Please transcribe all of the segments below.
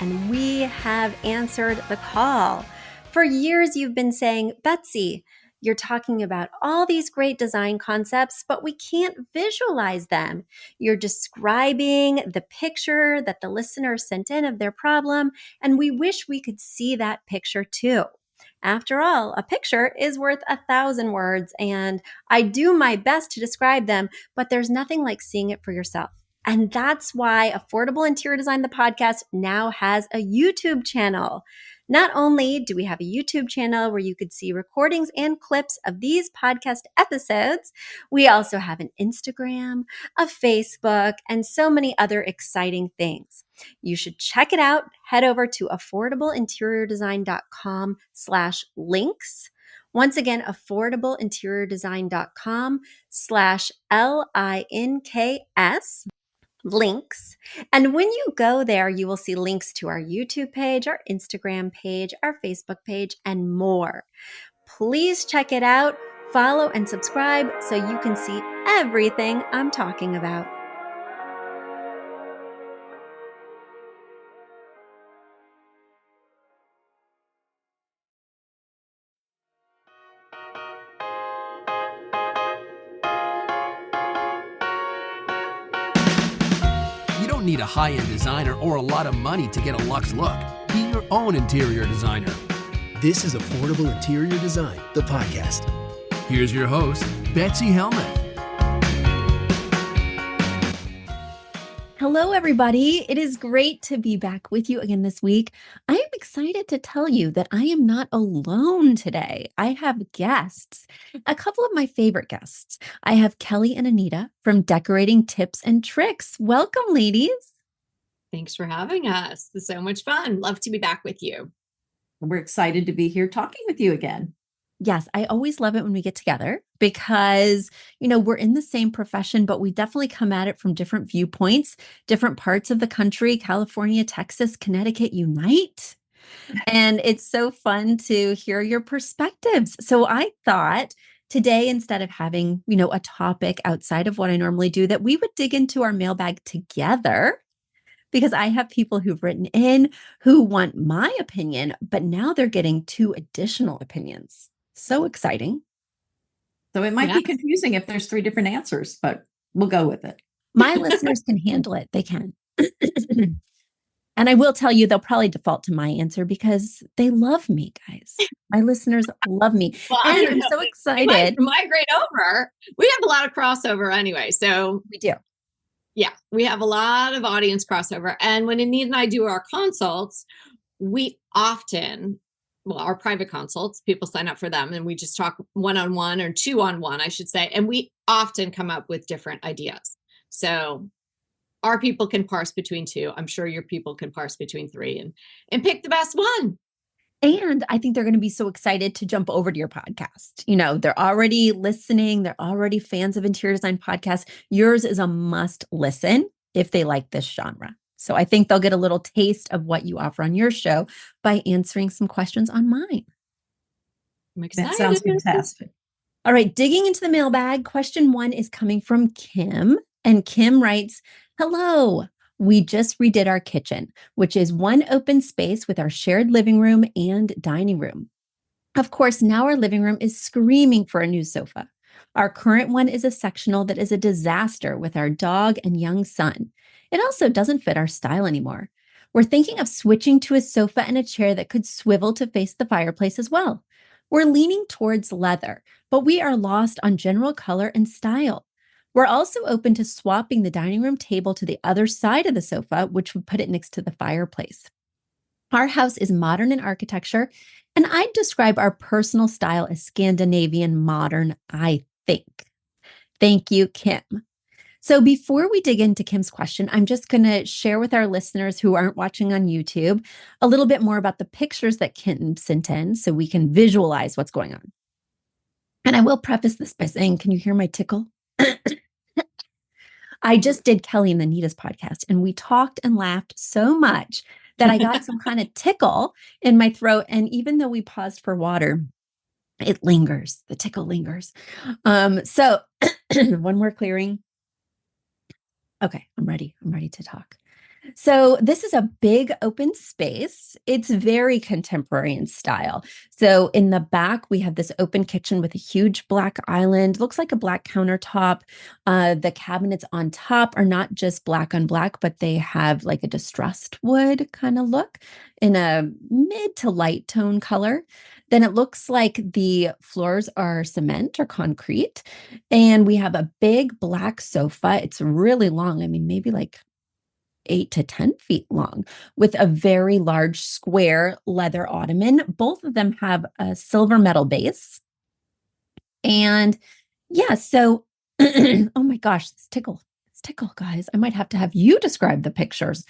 and we have answered the call. For years, you've been saying, Betsy, you're talking about all these great design concepts, but we can't visualize them. You're describing the picture that the listener sent in of their problem, and we wish we could see that picture too. After all, a picture is worth 1,000 words, and I do my best to describe them, but there's nothing like seeing it for yourself. And that's why Affordable Interior Design, the podcast, now has a YouTube channel. Not only do we have a YouTube channel where you could see recordings and clips of these podcast episodes, we also have an Instagram, a Facebook, and so many other exciting things. You should check it out. Head over to affordableinteriordesign.com/links. Once again, affordableinteriordesign.com/LINKS. links. And when you go there, you will see links to our YouTube page, our Instagram page, our Facebook page, and more. Please check it out, follow and subscribe so you can see everything I'm talking about. You don't need a high-end designer or a lot of money to get a luxe look. Be your own interior designer. This is Affordable Interior Design, the podcast. Here's your host, Betsy Helmuth. Hello, everybody. It is great to be back with you again this week. I am excited to tell you that I am not alone today. I have guests, a couple of my favorite guests. I have Kelly and Anita from Decorating Tips and Tricks. Welcome, ladies. Thanks for having us. It's so much fun. Love to be back with you. We're excited to be here talking with you again. Yes, I always love it when we get together because, we're in the same profession, but we definitely come at it from different viewpoints, different parts of the country. California, Texas, Connecticut unite. And it's so fun to hear your perspectives. So I thought today, instead of having, a topic outside of what I normally do, that we would dig into our mailbag together. Because I have people who've written in who want my opinion, but now they're getting 2 additional opinions. So exciting. So it might be confusing if there's 3 different answers, but we'll go with it. My listeners can handle it. They can. And I will tell you, they'll probably default to my answer because they love me, guys. My listeners love me. Well, and I'm so excited. Migrate over. We have a lot of crossover anyway. So We do. Yeah, we have a lot of audience crossover. And when Anita and I do our consults, we often, our private consults, people sign up for them and we just talk one-on-one or 2-on-1, I should say. And we often come up with different ideas. So our people can parse between 2. I'm sure your people can parse between 3 and pick the best one. And I think they're going to be so excited to jump over to your podcast. They're already listening. They're already fans of interior design podcasts. Yours is a must listen if they like this genre. So I think they'll get a little taste of what you offer on your show by answering some questions on mine. I'm excited. That sounds fantastic. All right, digging into the mailbag. Question 1 is coming from Kim. And Kim writes, hello. We just redid our kitchen, which is one open space with our shared living room and dining room. Of course, now our living room is screaming for a new sofa. Our current one is a sectional that is a disaster with our dog and young son. It also doesn't fit our style anymore. We're thinking of switching to a sofa and a chair that could swivel to face the fireplace as well. We're leaning towards leather, but we are lost on general color and style. We're also open to swapping the dining room table to the other side of the sofa, which would put it next to the fireplace. Our house is modern in architecture, and I'd describe our personal style as Scandinavian modern, I think. Thank you, Kim. So before we dig into Kim's question, I'm just going to share with our listeners who aren't watching on YouTube a little bit more about the pictures that Kim sent in so we can visualize what's going on. And I will preface this by saying, can you hear my tickle? I just did Kelly and Anita's podcast, and we talked and laughed so much that I got some kind of tickle in my throat. And even though we paused for water, it lingers. The tickle lingers. So one more clearing. Okay, I'm ready. I'm ready to talk. So this is a big open space. It's very contemporary in style. So in the back, we have this open kitchen with a huge black island, looks like a black countertop. The cabinets on top are not just black on black, but they have like a distressed wood kind of look in a mid to light tone color. Then it looks like the floors are cement or concrete. And we have a big black sofa. It's really long. I mean, maybe like 8 to 10 feet long, with a very large square leather ottoman. Both of them have a silver metal base. And yeah, so oh my gosh, it's tickle. It's tickle, guys. I might have to have you describe the pictures.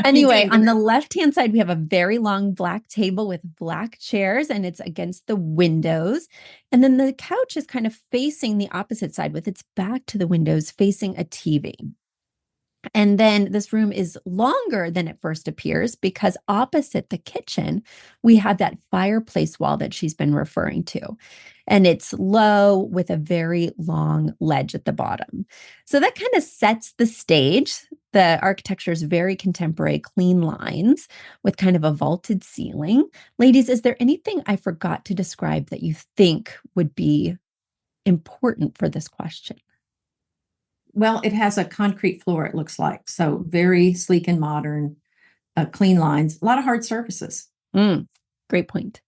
Anyway, on the left-hand side, we have a very long black table with black chairs, and it's against the windows. And then the couch is kind of facing the opposite side with its back to the windows, facing a TV. And then this room is longer than it first appears because opposite the kitchen, we have that fireplace wall that she's been referring to. And it's low with a very long ledge at the bottom. So that kind of sets the stage. The architecture is very contemporary, clean lines with kind of a vaulted ceiling. Ladies, is there anything I forgot to describe that you think would be important for this question? Well, it has a concrete floor, it looks like. So very sleek and modern, clean lines, a lot of hard surfaces. Great point.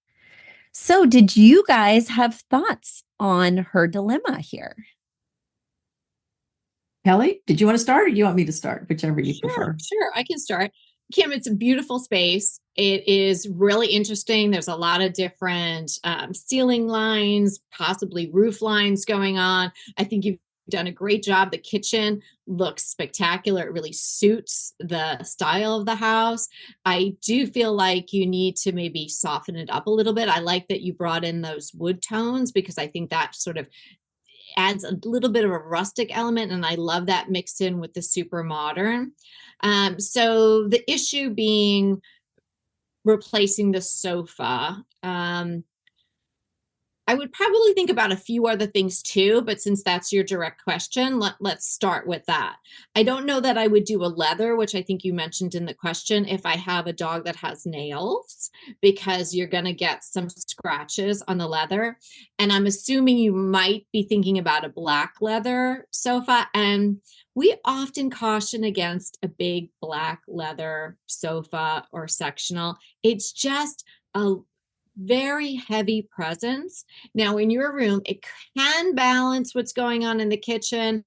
So did you guys have thoughts on her dilemma here? Kelly, did you want to start or do you want me to start? Whichever you prefer. Sure, I can start. Kim, it's a beautiful space. It is really interesting. There's a lot of different ceiling lines, possibly roof lines going on. I think you've done a great job. The kitchen looks spectacular. It really suits the style of the house. I do feel like you need to maybe soften it up a little bit. I like that you brought in those wood tones because I think that sort of adds a little bit of a rustic element, and I love that mixed in with the super modern. So the issue being replacing the sofa. I would probably think about a few other things too, but since that's your direct question, let's start with that. I don't know that I would do a leather, which I think you mentioned in the question, if I have a dog that has nails, because you're going to get some scratches on the leather. And I'm assuming you might be thinking about a black leather sofa. And we often caution against a big black leather sofa or sectional. It's just a very heavy presence. Now, in your room, it can balance what's going on in the kitchen,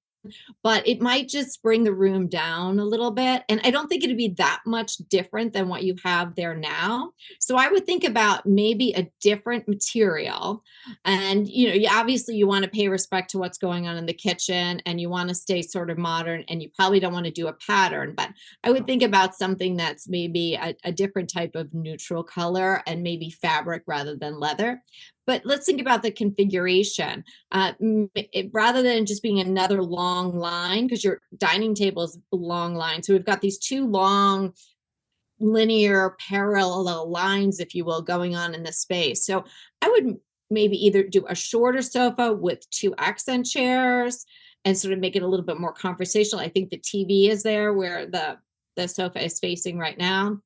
but it might just bring the room down a little bit. And I don't think it'd be that much different than what you have there now. So I would think about maybe a different material. And, obviously you want to pay respect to what's going on in the kitchen and you want to stay sort of modern, and you probably don't want to do a pattern, but I would think about something that's maybe a different type of neutral color and maybe fabric rather than leather. But let's think about the configuration. Rather than just being another long line, because your dining table is a long line. So we've got these two long linear parallel lines, if you will, going on in the space. So I would maybe either do a shorter sofa with 2 accent chairs and sort of make it a little bit more conversational. I think the TV is there where the sofa is facing right now,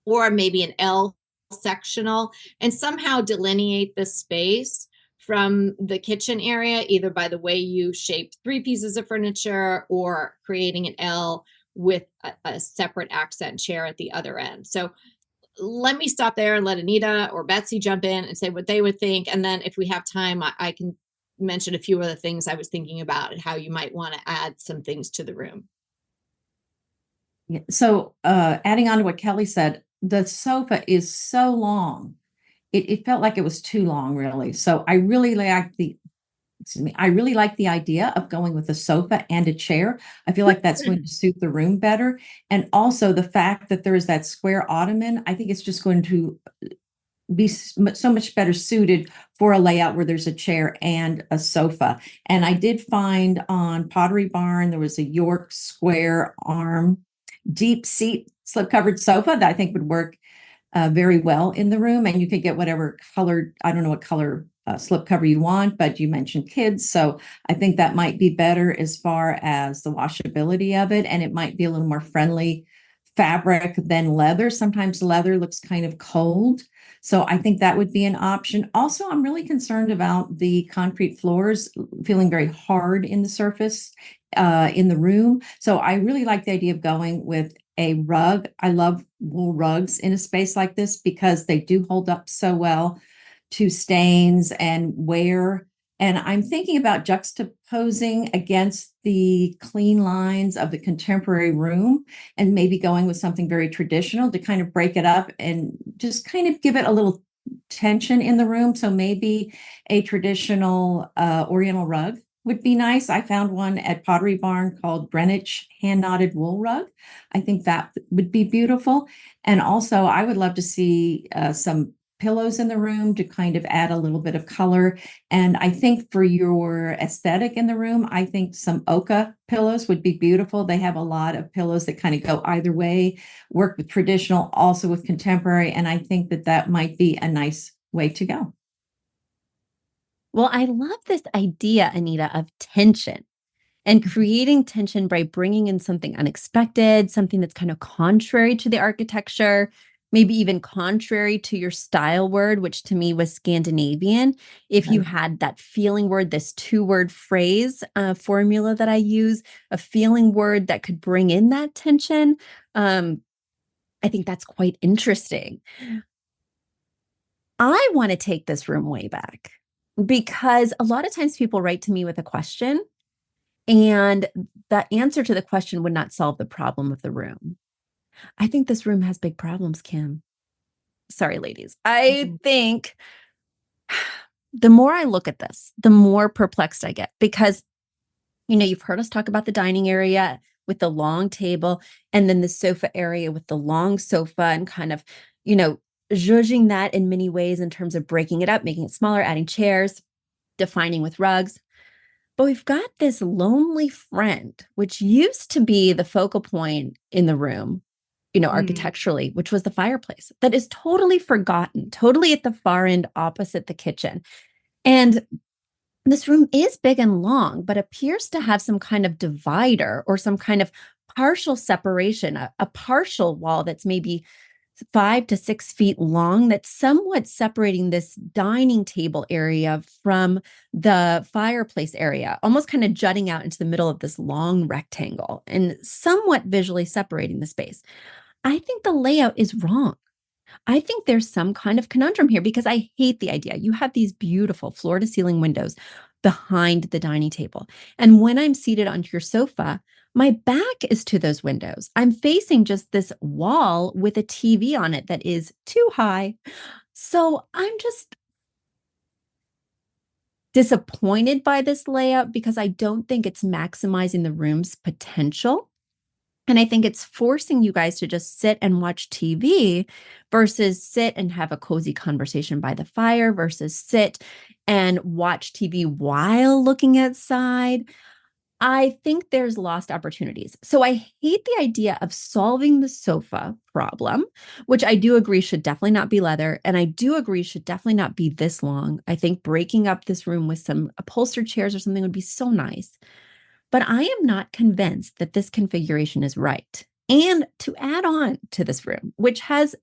or maybe an L sectional, and somehow delineate the space from the kitchen area, either by the way you shaped 3 pieces of furniture or creating an L with a separate accent chair at the other end. So let me stop there and let Anita or Betsy jump in and say what they would think. And then if we have time, I can mention a few other things I was thinking about and how you might want to add some things to the room. Yeah. So adding on to what Kelly said, the sofa is so long. It felt like it was too long, really. So I really like the idea of going with a sofa and a chair. I feel like that's going to suit the room better. And also the fact that there is that square ottoman, I think it's just going to be so much better suited for a layout where there's a chair and a sofa. And I did find on Pottery Barn, there was a York square arm deep seat slip covered sofa that I think would work very well in the room. And you could get whatever colored, I don't know what color slip cover you want, but you mentioned kids. So I think that might be better as far as the washability of it. And it might be a little more friendly fabric than leather. Sometimes leather looks kind of cold. So I think that would be an option. Also, I'm really concerned about the concrete floors feeling very hard in the surface in the room. So I really like the idea of going with a rug. I love wool rugs in a space like this because they do hold up so well to stains and wear. And I'm thinking about juxtaposing against the clean lines of the contemporary room and maybe going with something very traditional to kind of break it up and just kind of give it a little tension in the room. So maybe a traditional Oriental rug would be nice. I found one at Pottery Barn called Greenwich hand knotted wool rug. I think that would be beautiful. And also, I would love to see some pillows in the room to kind of add a little bit of color. And I think for your aesthetic in the room, I think some Oka pillows would be beautiful. They have a lot of pillows that kind of go either way, work with traditional, also with contemporary. And I think that that might be a nice way to go. Well, I love this idea, Anita, of tension and creating tension by bringing in something unexpected, something that's kind of contrary to the architecture, maybe even contrary to your style word, which to me was Scandinavian. If you had that feeling word, this 2-word phrase formula that I use, a feeling word that could bring in that tension, I think that's quite interesting. I want to take this room way back because a lot of times people write to me with a question and the answer to the question would not solve the problem of the room. I think this room has big problems, Kim. Sorry, ladies. I think the more I look at this, the more perplexed I get because, you've heard us talk about the dining area with the long table and then the sofa area with the long sofa and kind of, zhuzhing that in many ways in terms of breaking it up, making it smaller, adding chairs, defining with rugs. But we've got this lonely friend, which used to be the focal point in the room, architecturally, which was the fireplace that is totally forgotten, totally at the far end opposite the kitchen. And this room is big and long, but appears to have some kind of divider or some kind of partial separation, a partial wall that's maybe 5 to 6 feet long that's somewhat separating this dining table area from the fireplace area, almost kind of jutting out into the middle of this long rectangle and somewhat visually separating the space. I think the layout is wrong. I think there's some kind of conundrum here because I hate the idea. You have these beautiful floor to ceiling windows behind the dining table. And when I'm seated on your sofa, my back is to those windows. I'm facing just this wall with a TV on it that is too high. So I'm just disappointed by this layout because I don't think it's maximizing the room's potential. And I think it's forcing you guys to just sit and watch TV versus sit and have a cozy conversation by the fire versus sit and watch TV while looking outside. I think there's lost opportunities. So I hate the idea of solving the sofa problem, which I do agree should definitely not be leather. And I do agree should definitely not be this long. I think breaking up this room with some upholstered chairs or something would be so nice. But I am not convinced that this configuration is right. And to add on to this room, which has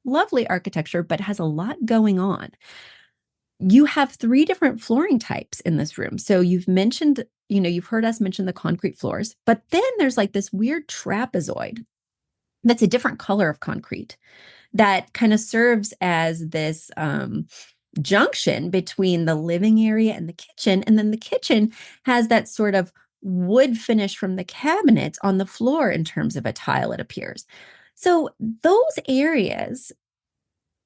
lovely architecture, but has a lot going on, you have 3 different flooring types in this room. So you've mentioned, you've heard us mention the concrete floors, but then there's like this weird trapezoid that's a different color of concrete that kind of serves as this junction between the living area and the kitchen. And then the kitchen has that sort of wood finish from the cabinets on the floor in terms of a tile, it appears. So those areas,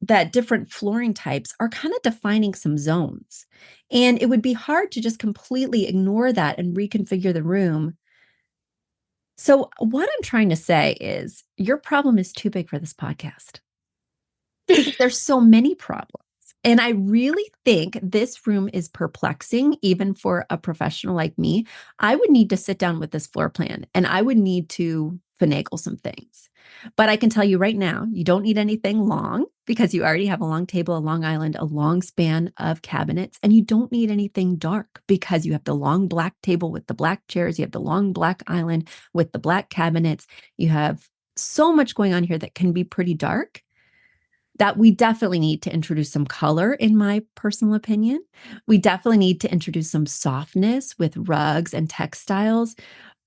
that different flooring types are kind of defining some zones. And it would be hard to just completely ignore that and reconfigure the room. So what I'm trying to say is your problem is too big for this podcast. Because there's so many problems. And I really think this room is perplexing, even for a professional like me. I would need to sit down with this floor plan and I would need to finagle some things. But I can tell you right now, you don't need anything long because you already have a long table, a long island, a long span of cabinets, and you don't need anything dark because you have the long black table with the black chairs, you have the long black island with the black cabinets, you have so much going on here that can be pretty dark, that we definitely need to introduce some color, in my personal opinion. We definitely need to introduce some softness with rugs and textiles.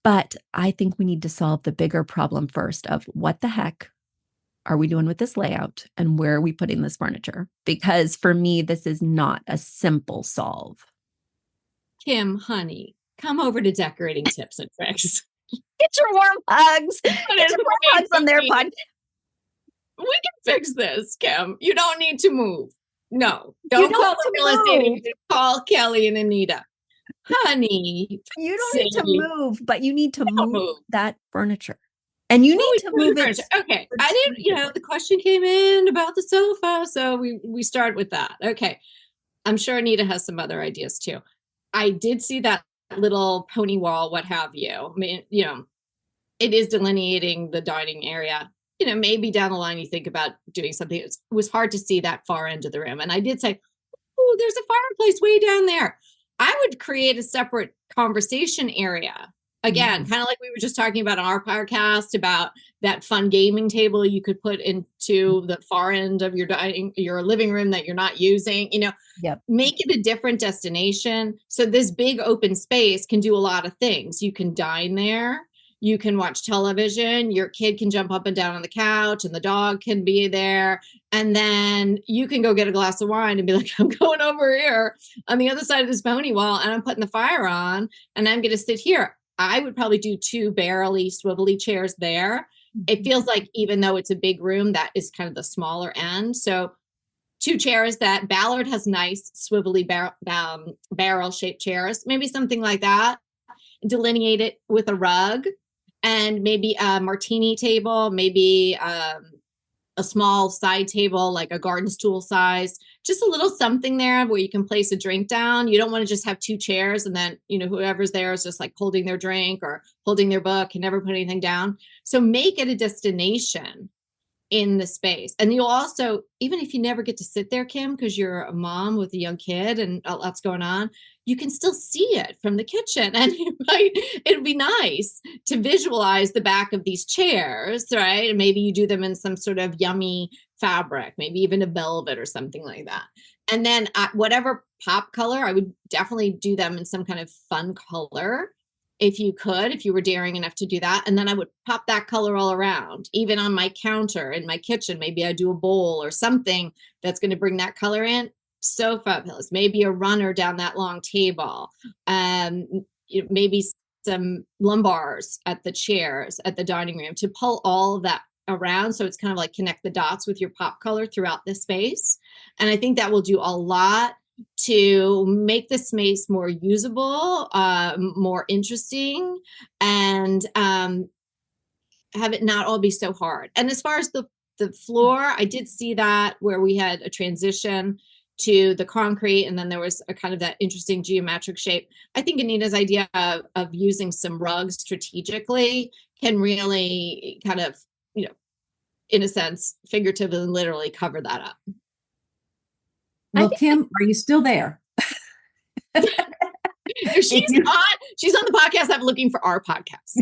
But I think we need to solve the bigger problem first of what the heck are we doing with this layout and where are we putting this furniture? Because for me, this is not a simple solve. Kim, honey, come over to Decorating Tips and Tricks. Get your warm hugs. Get your warm hugs on their podcast. We can fix this, Kim. You don't need to move. No, don't call the real estate agent. Call Kelly and Anita. Honey, you don't need to move, but you need to move that furniture. And you need to move it. Okay. I didn't, the question came in about the sofa. So we started with that. Okay. I'm sure Anita has some other ideas too. I did see that little pony wall, what have you. I mean, it is delineating the dining area. Maybe down the line you think about doing something. It was hard to see that far end of the room. And I did say, oh, there's a fireplace way down there. I would create a separate conversation area. Again, kind of like we were just talking about on our podcast about that fun gaming table you could put into the far end of your living room that you're not using, make it a different destination. So this big open space can do a lot of things. You can dine there. You can watch television. Your kid can jump up and down on the couch and the dog can be there. And then you can go get a glass of wine and be like, I'm going over here on the other side of this pony wall and I'm putting the fire on and I'm going to sit here. I would probably do 2 barrel-y, swivelly chairs there. It feels like even though it's a big room, that is kind of the smaller end. So 2 chairs that Ballard has nice swivelly barrel-shaped chairs, maybe something like that. Delineate it with a rug and maybe a martini table, maybe a small side table, like a garden stool size, just a little something there where you can place a drink down. You don't want to just have 2 chairs and then, whoever's there is just like holding their drink or holding their book and never put anything down. So make it a destination in the space. And you'll also, even if you never get to sit there, Kim, because you're a mom with a young kid and lots going on, you can still see it from the kitchen. And it'd be nice to visualize the back of these chairs, right? And maybe you do them in some sort of yummy fabric, maybe even a velvet or something like that. And then whatever pop color, I would definitely do them in some kind of fun color. If you were daring enough to do that. And then I would pop that color all around, even on my counter in my kitchen. Maybe I do a bowl or something that's going to bring that color in. Sofa pillows, maybe a runner down that long table, maybe some lumbars at the chairs at the dining room to pull all of that around. So it's kind of like connect the dots with your pop color throughout the space. And I think that will do a lot to make the space more usable, more interesting, and have it not all be so hard. And as far as the floor, I did see that where we had a transition to the concrete, and then there was a kind of that interesting geometric shape. I think Anita's idea of using some rugs strategically can really kind of, in a sense, figuratively and literally cover that up. Well, Kim, are you still there? She's on the podcast. I'm looking for our podcast.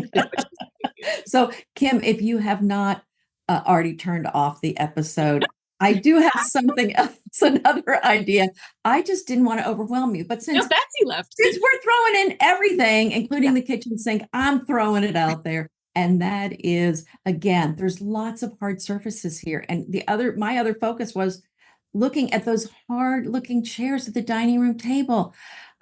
So, Kim, if you have not already turned off the episode, I do have something else, another idea. I just didn't want to overwhelm you. But since Betsy left, since we're throwing in everything, including the kitchen sink, I'm throwing it out there. And that is, again, there's lots of hard surfaces here. And my other focus was looking at those hard looking chairs at the dining room table.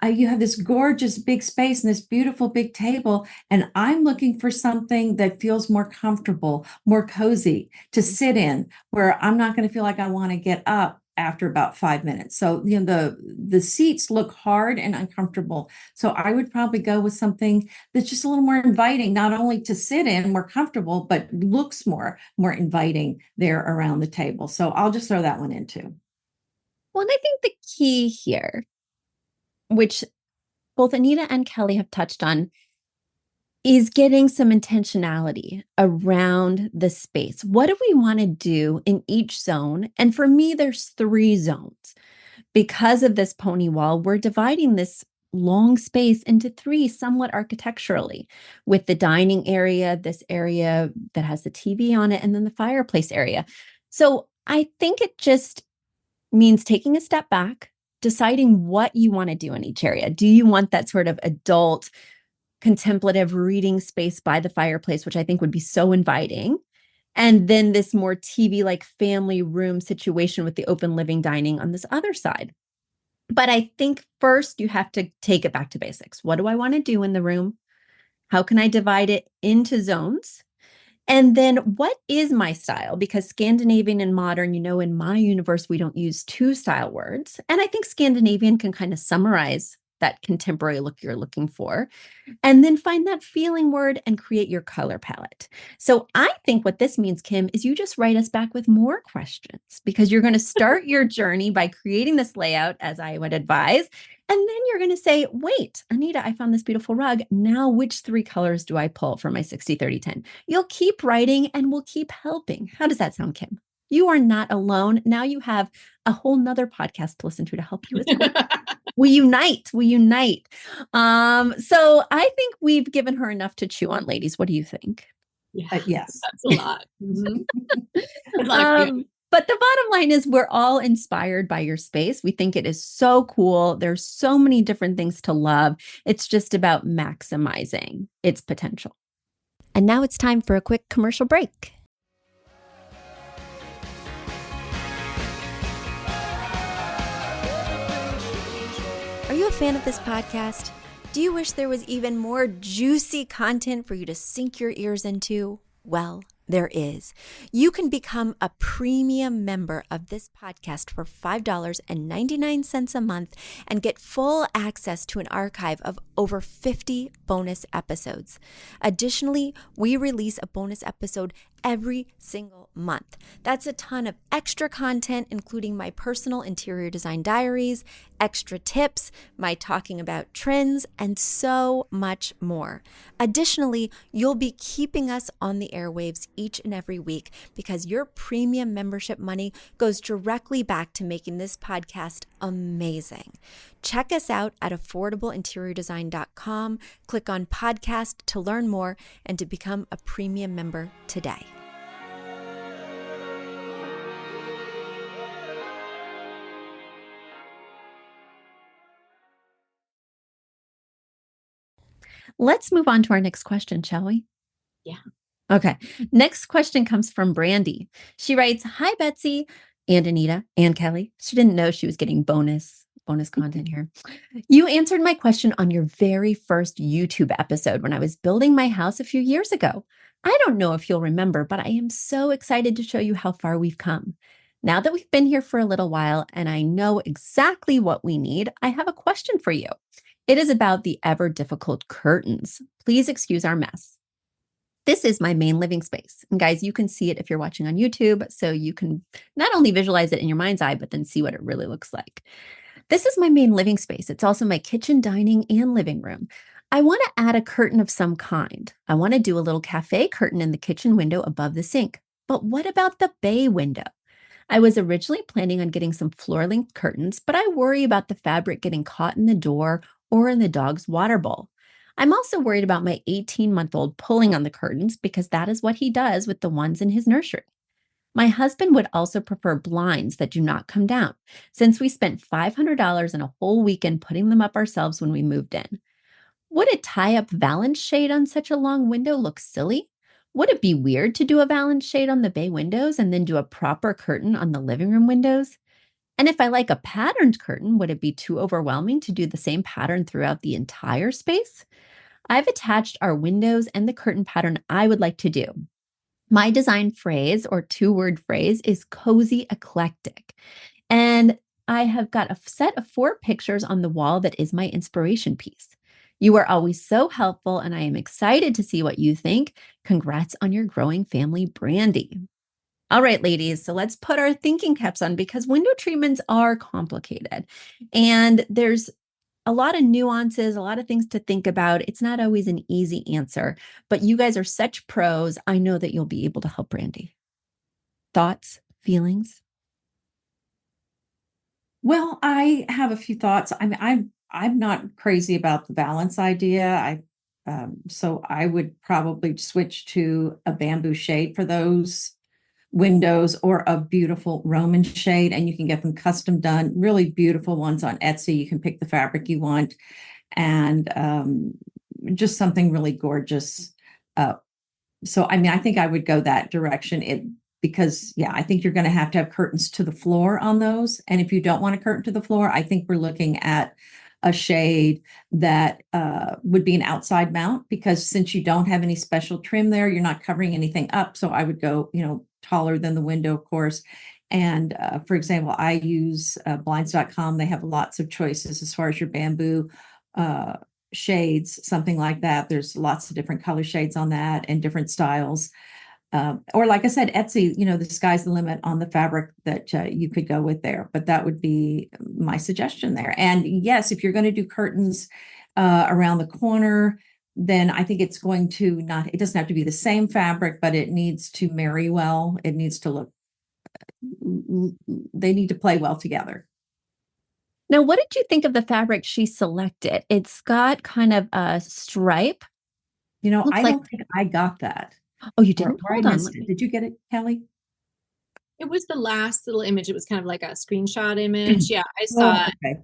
You have this gorgeous big space and this beautiful big table. And I'm looking for something that feels more comfortable, more cozy to sit in, where I'm not going to feel like I want to get up after about 5 minutes. So, the seats look hard and uncomfortable. So I would probably go with something that's just a little more inviting, not only to sit in, more comfortable, but looks more inviting there around the table. So I'll just throw that one in too. Well, and I think the key here, which both Anita and Kelly have touched on, is getting some intentionality around the space. What do we want to do in each zone? And for me, there's 3 zones. Because of this pony wall, we're dividing this long space into 3 somewhat architecturally, with the dining area, this area that has the TV on it, and then the fireplace area. So I think it just means taking a step back, deciding what you want to do in each area. Do you want that sort of adult, contemplative reading space by the fireplace, which I think would be so inviting? And then this more TV like family room situation with the open living dining on this other side. But I think first you have to take it back to basics. What do I want to do in the room? How can I divide it into zones? And then what is my style? Because Scandinavian and modern, in my universe, we don't use 2 style words. And I think Scandinavian can kind of summarize that contemporary look you're looking for. And then find that feeling word and create your color palette. So I think what this means, Kim, is you just write us back with more questions, because you're going to start your journey by creating this layout, as I would advise. And then you're going to say, wait, Anita, I found this beautiful rug. Now, which 3 colors do I pull for my 60-30-10? You'll keep writing and we'll keep helping. How does that sound, Kim? You are not alone. Now you have a whole nother podcast to listen to help you as well. We unite. So I think we've given her enough to chew on, ladies. What do you think? Yeah, Yes. that's a lot. Mhm. Good luck. But the bottom line is we're all inspired by your space. We think it is so cool. There's so many different things to love. It's just about maximizing its potential. And now it's time for a quick commercial break. Are you a fan of this podcast? Do you wish there was even more juicy content for you to sink your ears into? Well, there is. You can become a premium member of this podcast for $5.99 a month and get full access to an archive of over 50 bonus episodes. Additionally, we release a bonus episode every single month. That's a ton of extra content, including my personal interior design diaries, extra tips, my talking about trends, and so much more. Additionally, you'll be keeping us on the airwaves each and every week, because your premium membership money goes directly back to making this podcast amazing. Check us out at affordableinteriordesign.com. Click on podcast to learn more and to become a premium member today. Let's move on to our next question, shall we? Yeah. Okay. Next question comes from Brandy. She writes, "Hi, Betsy and Anita and Kelly." She didn't know she was getting bonus content here. "You answered my question on your very first YouTube episode when I was building my house a few years ago. I don't know if you'll remember, but I am so excited to show you how far we've come. Now that we've been here for a little while and I know exactly what we need, I have a question for you. It is about the ever difficult curtains. Please excuse our mess. This is my main living space." And guys, you can see it if you're watching on YouTube, so you can not only visualize it in your mind's eye, but then see what it really looks like. "This is my main living space. It's also my kitchen, dining, and living room. I want to add a curtain of some kind. I want to do a little cafe curtain in the kitchen window above the sink. But what about the bay window? I was originally planning on getting some floor-length curtains, but I worry about the fabric getting caught in the door or in the dog's water bowl. I'm also worried about my 18-month-old pulling on the curtains, because that is what he does with the ones in his nursery. My husband would also prefer blinds that do not come down, since we spent $500 in a whole weekend putting them up ourselves when we moved in. Would a tie-up valance shade on such a long window look silly? Would it be weird to do a valance shade on the bay windows and then do a proper curtain on the living room windows? And if I like a patterned curtain, would it be too overwhelming to do the same pattern throughout the entire space? I've attached our windows and the curtain pattern I would like to do. My design phrase or 2-word phrase is cozy eclectic. And I have got a set of 4 pictures on the wall that is my inspiration piece. You are always so helpful, and I am excited to see what you think. Congrats on your growing family, Brandy." All right, ladies, so let's put our thinking caps on, because window treatments are complicated. And there's a lot of nuances, a lot of things to think about. It's not always an easy answer, but you guys are such pros. I know that you'll be able to help Brandy. Thoughts, feelings? Well, I have a few thoughts. I mean, I'm not crazy about the balance idea. So I would probably switch to a bamboo shade for those windows, or a beautiful Roman shade, and you can get them custom done, really beautiful ones on Etsy. You can pick the fabric you want, and just something really gorgeous. So I mean, I think I would go that direction. Because yeah, I think you're going to have curtains to the floor on those. And if you don't want a curtain to the floor, I think we're looking at a shade that would be an outside mount, because since you don't have any special trim there, you're not covering anything up. So I would go, taller than the window, of course. And for example, I use blinds.com. They have lots of choices as far as your bamboo shades, something like that. There's lots of different color shades on that and different styles. Or like I said, Etsy, the sky's the limit on the fabric that you could go with there. But that would be my suggestion there. And yes, if you're going to do curtains around the corner, then I think it doesn't have to be the same fabric, but it needs to marry well. It needs to they need to play well together. Now, what did you think of the fabric she selected? It's got kind of a stripe. I don't think I got that. Oh, you didn't? Or I Hold on. missed it. Did you get it, Kelly? It was the last little image. It was kind of like a screenshot image. Yeah, I saw it. Okay.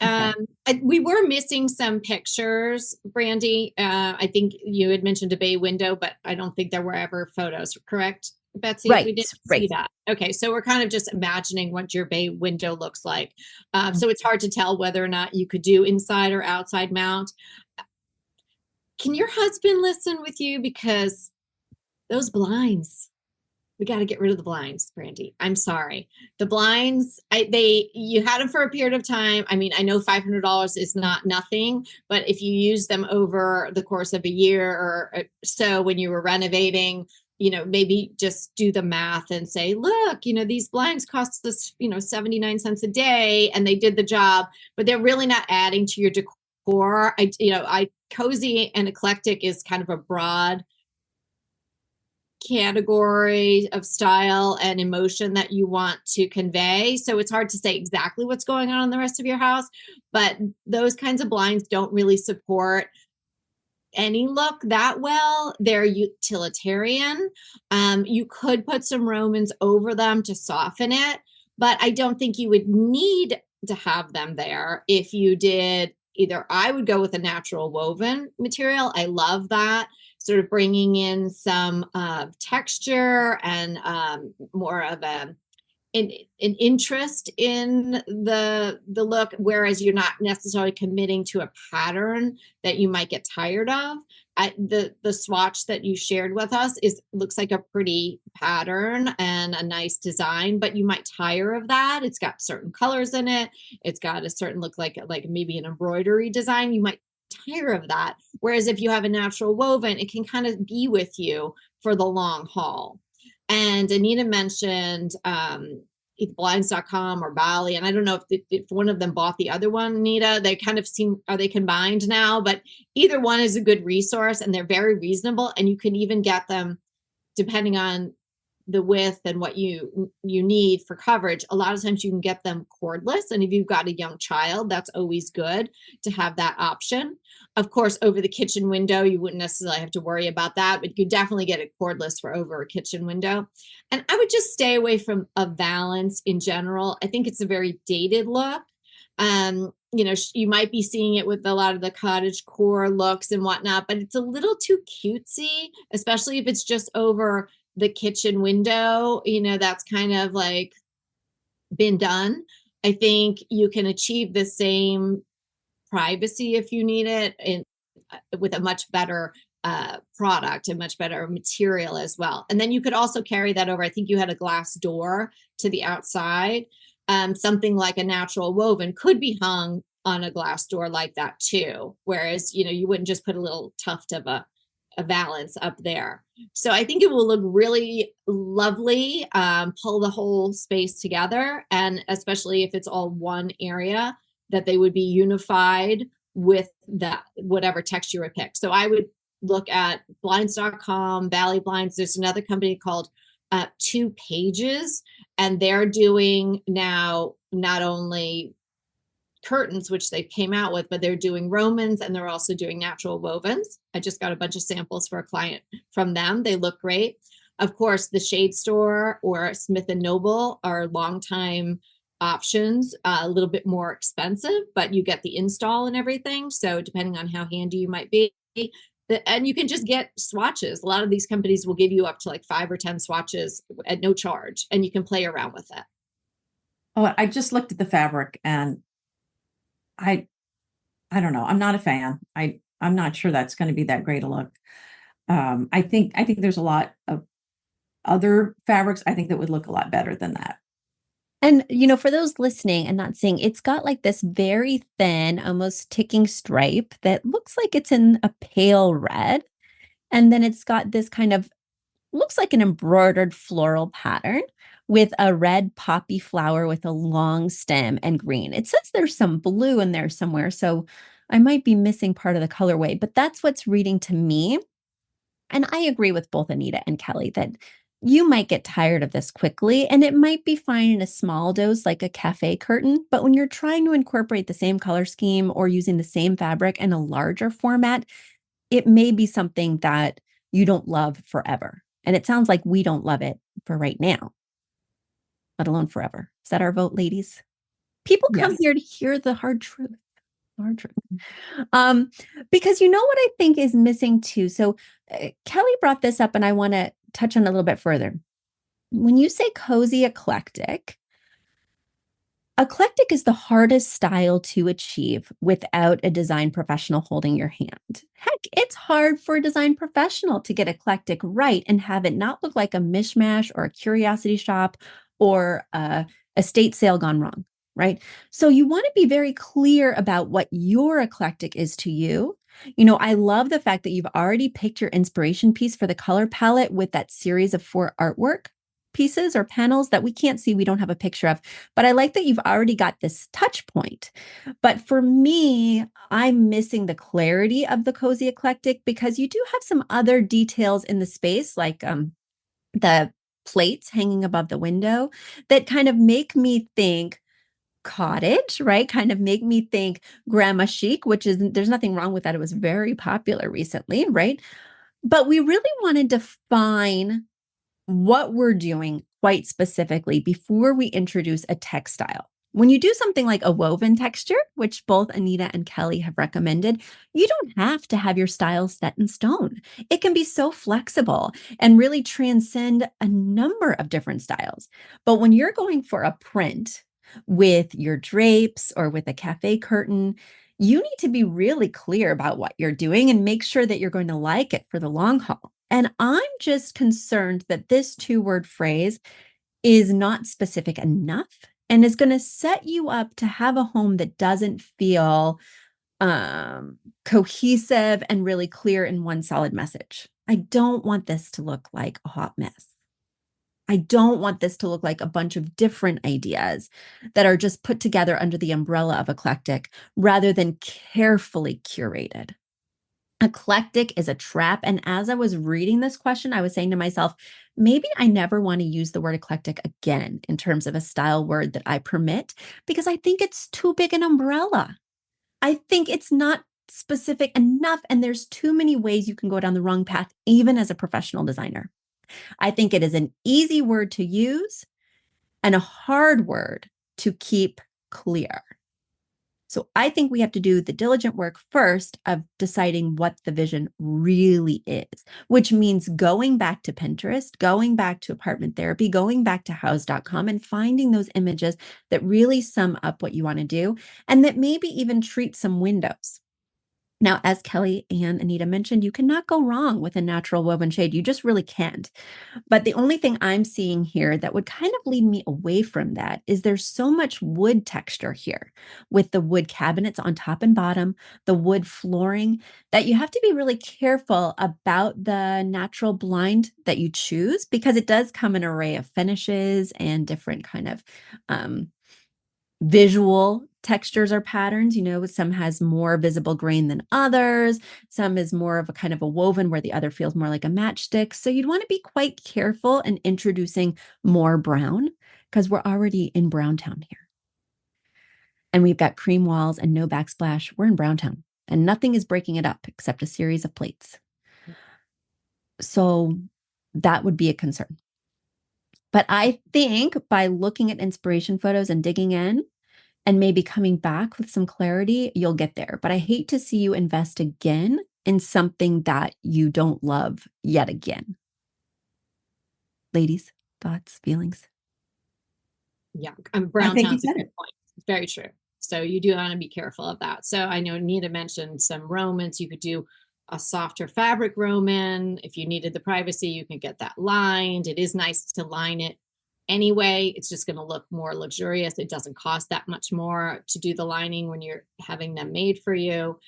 Okay. We were missing some pictures, Brandy. I think you had mentioned a bay window, but I don't think there were ever photos, correct, Betsy? Right, We didn't right. see that. Okay, so we're kind of just imagining what your bay window looks like. So it's hard to tell whether or not you could do inside or outside mount. Can your husband listen with you? Because those blinds, we got to get rid of the blinds, Brandy. I'm sorry. The blinds, you had them for a period of time. I mean, I know $500 is not nothing, but if you use them over the course of a year or so when you were renovating, maybe just do the math and say, look, these blinds cost us, 79 cents a day, and they did the job, but they're really not adding to your decor. Cozy and eclectic is kind of a broad category of style and emotion that you want to convey. So it's hard to say exactly what's going on in the rest of your house, but those kinds of blinds don't really support any look that well. They're utilitarian. You could put some Romans over them to soften it, but I don't think you would need to have them there. If you did, either I would go with a natural woven material. I love that. Sort of bringing in some texture and more of an interest in the look, whereas you're not necessarily committing to a pattern that you might get tired of. The swatch that you shared with us looks like a pretty pattern and a nice design, but you might tire of that. It's got certain colors in it. It's got a certain look, like maybe an embroidery design. You might tire of that. Whereas if you have a natural woven, it can kind of be with you for the long haul. And Anita mentioned either blinds.com or Bali. And I don't know if one of them bought the other one, Anita. They kind of are they combined now? But either one is a good resource, and they're very reasonable. And you can even get them depending on the width and what you need for coverage. A lot of times you can get them cordless. And if you've got a young child, that's always good to have that option. Of course, over the kitchen window, you wouldn't necessarily have to worry about that, but you could definitely get it cordless for over a kitchen window. And I would just stay away from a valance in general. I think it's a very dated look. You might be seeing it with a lot of the cottage core looks and whatnot, but it's a little too cutesy, especially if it's just over the kitchen window. That's kind of like been done. I think you can achieve the same privacy if you need it with a much better product and much better material as well. And then you could also carry that over. I think you had a glass door to the outside. Something like a natural woven could be hung on a glass door like that too. Whereas, you wouldn't just put a little tuft of a valance up there. So I think it will look really lovely, pull the whole space together. And especially if it's all one area, that they would be unified with that, whatever text you would pick. So I would look at blinds.com, Valley Blinds. There's another company called 2 Pages, and they're doing now not only curtains, which they came out with, but they're doing Romans and they're also doing natural wovens. I just got a bunch of samples for a client from them. They look great. Of course, the Shade Store or Smith and Noble are longtime options, a little bit more expensive, but you get the install and everything. So depending on how handy you might be, and you can just get swatches. A lot of these companies will give you up to like 5 or 10 swatches at no charge, and you can play around with it. Oh, I just looked at the fabric and I don't know. I'm not a fan. I'm not sure that's going to be that great a look. I think there's a lot of other fabrics I think that would look a lot better than that. And, for those listening and not seeing, it's got like this very thin, almost ticking stripe that looks like it's in a pale red. And then it's got this kind of looks like an embroidered floral pattern with a red poppy flower with a long stem and green. It says there's some blue in there somewhere, so I might be missing part of the colorway, but that's what's reading to me. And I agree with both Anita and Kelly that you might get tired of this quickly, and it might be fine in a small dose like a cafe curtain. But when you're trying to incorporate the same color scheme or using the same fabric in a larger format, it may be something that you don't love forever. And it sounds like we don't love it for right now, let alone forever. Is that our vote, ladies? People come Yes. here to hear the hard truth. Hard truth. Because you know what I think is missing too. So Kelly brought this up and I want to touch on it a little bit further. When you say cozy eclectic, eclectic is the hardest style to achieve without a design professional holding your hand. Heck, it's hard for a design professional to get eclectic right and have it not look like a mishmash or a curiosity shop or a estate sale gone wrong, right? So you want to be very clear about what your eclectic is to you. I love the fact that you've already picked your inspiration piece for the color palette with that series of 4 artwork pieces or panels that we can't see, we don't have a picture of. But I like that you've already got this touch point. But for me, I'm missing the clarity of the cozy eclectic because you do have some other details in the space, like the plates hanging above the window that kind of make me think cottage, right? Kind of make me think grandma chic, which is, there's nothing wrong with that. It was very popular recently, right? But we really want to define what we're doing quite specifically before we introduce a textile. When you do something like a woven texture, which both Anita and Kelly have recommended, you don't have to have your style set in stone. It can be so flexible and really transcend a number of different styles. But when you're going for a print with your drapes or with a cafe curtain, you need to be really clear about what you're doing and make sure that you're going to like it for the long haul. And I'm just concerned that this 2-word phrase is not specific enough and is going to set you up to have a home that doesn't feel cohesive and really clear in one solid message. I don't want this to look like a hot mess. I don't want this to look like a bunch of different ideas that are just put together under the umbrella of eclectic rather than carefully curated. Eclectic is a trap. And as I was reading this question, I was saying to myself, maybe I never want to use the word eclectic again in terms of a style word that I permit, because I think it's too big an umbrella. I think it's not specific enough. And there's too many ways you can go down the wrong path, even as a professional designer. I think it is an easy word to use and a hard word to keep clear. So I think we have to do the diligent work first of deciding what the vision really is, which means going back to Pinterest, going back to apartment therapy, going back to house.com and finding those images that really sum up what you want to do and that maybe even treat some windows. Now, as Kelly and Anita mentioned, you cannot go wrong with a natural woven shade. You just really can't. But the only thing I'm seeing here that would kind of lead me away from that is there's so much wood texture here with the wood cabinets on top and bottom, the wood flooring, that you have to be really careful about the natural blind that you choose because it does come in an array of finishes and different kind of visual textures or patterns. Some has more visible grain than others. Some is more of a kind of a woven where the other feels more like a matchstick. So you'd want to be quite careful in introducing more brown because we're already in Browntown here. And we've got cream walls and no backsplash. We're in Browntown and nothing is breaking it up except a series of plates. So that would be a concern. But I think by looking at inspiration photos and digging in and maybe coming back with some clarity, you'll get there. But I hate to see you invest again in something that you don't love yet again. Ladies, thoughts, feelings? Yeah, I think you Browntown's a said good it. point. Very true. So you do want to be careful of that. So I know Nita mentioned some Romans. You could do a softer fabric Roman. If you needed the privacy, you can get that lined. It is nice to line it anyway. It's just going to look more luxurious. It doesn't cost that much more to do the lining when you're having them made for you.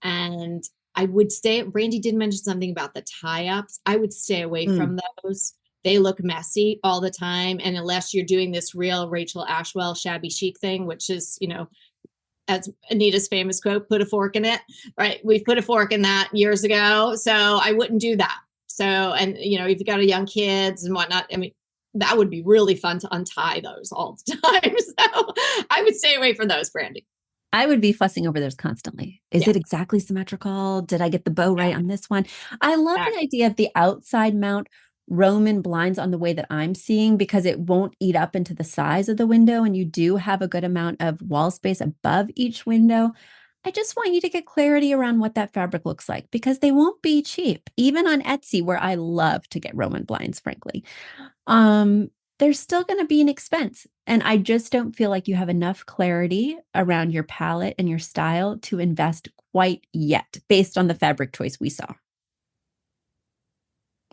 And I would Brandy did mention something about the tie-ups. I would stay away from those. They look messy all the time. And unless you're doing this real Rachel Ashwell shabby chic thing, which is, as Anita's famous quote, put a fork in it, right? We put a fork in that years ago. So I wouldn't do that. So, and if you got a young kids and whatnot, I mean, that would be really fun to untie those all the time. So I would stay away from those, Brandy. I would be fussing over those constantly. Is Yeah. it exactly symmetrical? Did I get the bow right on this one? I love the Exactly. idea of the outside mount Roman blinds on the way that I'm seeing because it won't eat up into the size of the window and you do have a good amount of wall space above each window. I just want you to get clarity around what that fabric looks like because they won't be cheap, even on Etsy, where I love to get Roman blinds, frankly. There's still going to be an expense. And I just don't feel like you have enough clarity around your palette and your style to invest quite yet based on the fabric choice we saw.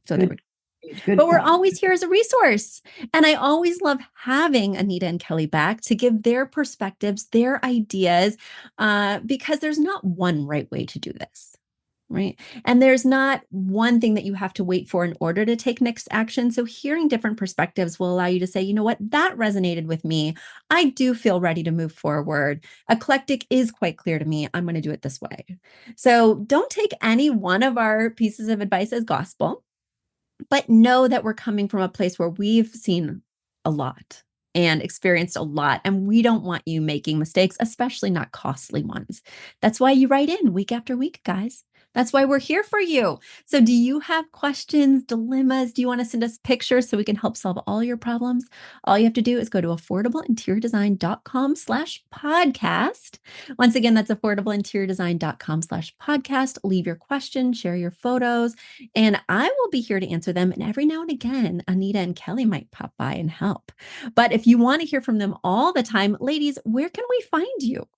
So there we go. Good But we're point. always here as a resource. And I always love having Anita and Kelly back to give their perspectives, their ideas, because there's not one right way to do this. Right. And there's not one thing that you have to wait for in order to take next action. So hearing different perspectives will allow you to say, you know what, that resonated with me. I do feel ready to move forward. Eclectic is quite clear to me. I'm going to do it this way. So don't take any one of our pieces of advice as gospel, but know that we're coming from a place where we've seen a lot and experienced a lot. And we don't want you making mistakes, especially not costly ones. That's why you write in week after week, guys. That's why we're here for you. So do you have questions, dilemmas? Do you want to send us pictures so we can help solve all your problems? All you have to do is go to affordableinteriordesign.com/podcast. Once again, that's affordableinteriordesign.com/podcast. Leave your questions, share your photos, and I will be here to answer them. And every now and again, Anita and Kelly might pop by and help. But if you want to hear from them all the time, ladies, where can we find you?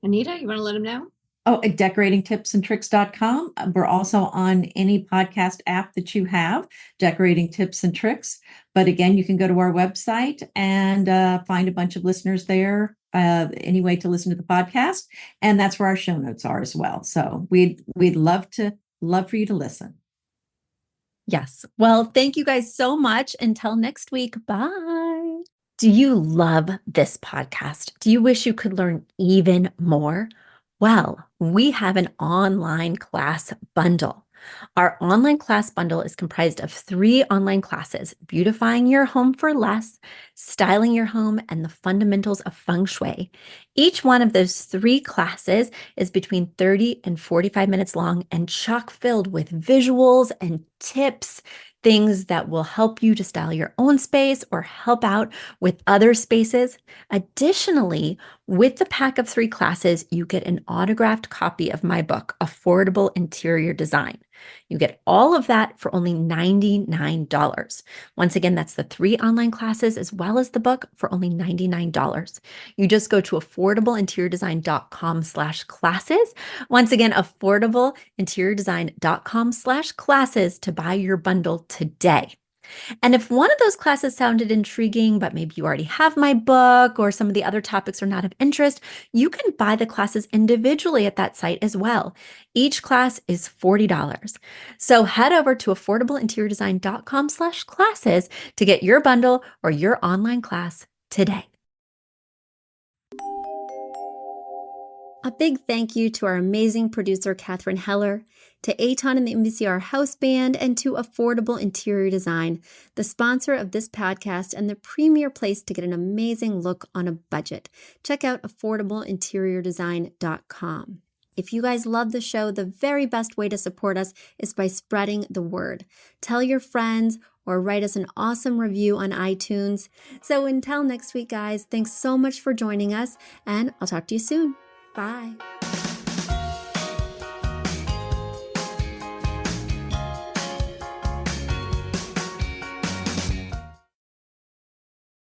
Anita, you want to let them know? Oh, at decoratingtipsandtricks.com. We're also on any podcast app that you have, Decorating Tips and Tricks. But again, you can go to our website and find a bunch of listeners there, any way to listen to the podcast. And that's where our show notes are as well. So we'd love for you to listen. Yes. Well, thank you guys so much. Until next week. Bye. Do you love this podcast? Do you wish you could learn even more? Well, we have an online class bundle. Our online class bundle is comprised of 3 online classes: beautifying your home for less, styling your home, and the fundamentals of feng shui. Each one of those 3 classes is between 30 and 45 minutes long and chock filled with visuals and tips, things that will help you to style your own space or help out with other spaces. Additionally, with the pack of 3 classes, you get an autographed copy of my book, Affordable Interior Design. You get all of that for only $99. Once again, that's the 3 online classes as well as the book for only $99. You just go to affordableinteriordesign.com/classes. Once again, affordableinteriordesign.com/classes to buy your bundle today. And if one of those classes sounded intriguing, but maybe you already have my book or some of the other topics are not of interest, you can buy the classes individually at that site as well. Each class is $40. So head over to affordableinteriordesign.com/classes to get your bundle or your online class today. A big thank you to our amazing producer, Katherine Heller, to Aton and the MVCR House Band, and to Affordable Interior Design, the sponsor of this podcast and the premier place to get an amazing look on a budget. Check out affordableinteriordesign.com. If you guys love the show, the very best way to support us is by spreading the word. Tell your friends or write us an awesome review on iTunes. So until next week, guys, thanks so much for joining us, and I'll talk to you soon. Bye.